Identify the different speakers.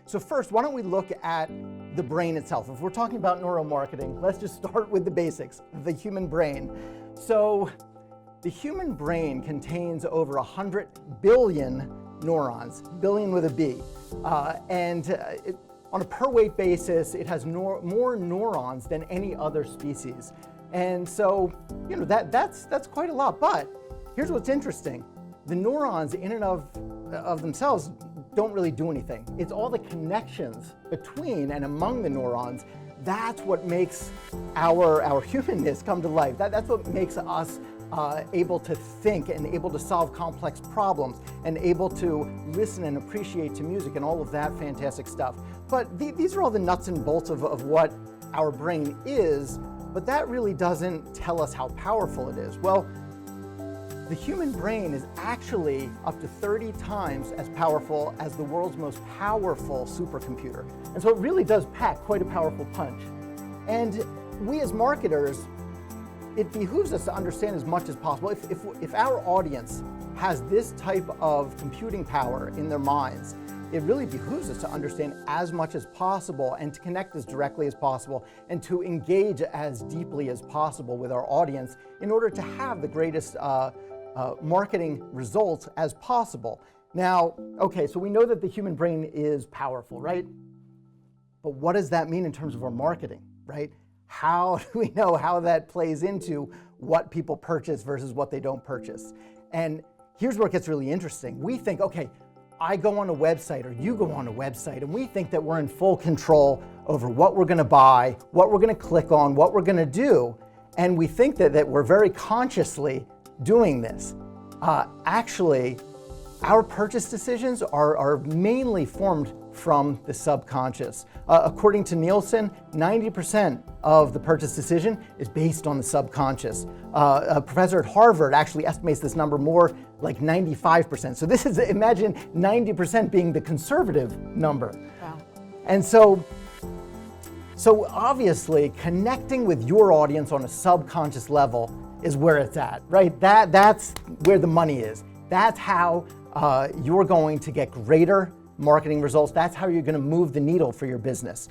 Speaker 1: So first, why don't we look at the brain itself? If we're talking about neuromarketing, let's just start with the basics, the human brain. So the human brain contains over 100 billion neurons, billion with a B. On a per weight basis, it has more neurons than any other species. And so, that's quite a lot. But here's what's interesting. The neurons in and of themselves don't really do anything. It's all the connections between and among the neurons. That's what makes our humanness come to life. That's what makes us able to think and able to solve complex problems and able to listen and appreciate to music and all of that fantastic stuff. But these are all the nuts and bolts of what our brain is, but that really doesn't tell us how powerful it is. Well, the human brain is actually up to 30 times as powerful as the world's most powerful supercomputer. And so it really does pack quite a powerful punch. And we as marketers, it behooves us to understand as much as possible. If our audience has this type of computing power in their minds, it really behooves us to understand as much as possible and to connect as directly as possible and to engage as deeply as possible with our audience in order to have the greatest marketing results as possible. Now, okay, so we know that the human brain is powerful, right? But what does that mean in terms of our marketing, right? How do we know how that plays into what people purchase versus what they don't purchase? And here's where it gets really interesting. We think, okay, I go on a website or you go on a website and we think that we're in full control over what we're gonna buy, what we're gonna click on, what we're gonna do. And we think that we're very consciously doing this. Actually, our purchase decisions are mainly formed from the subconscious. According to Nielsen, 90% of the purchase decision is based on the subconscious. A professor at Harvard actually estimates this number more like 95%. So this is, imagine 90% being the conservative number.
Speaker 2: Wow.
Speaker 1: And so obviously connecting with your audience on a subconscious level is where it's at, right? That's where the money is. That's how you're going to get greater marketing results. That's how you're going to move the needle for your business.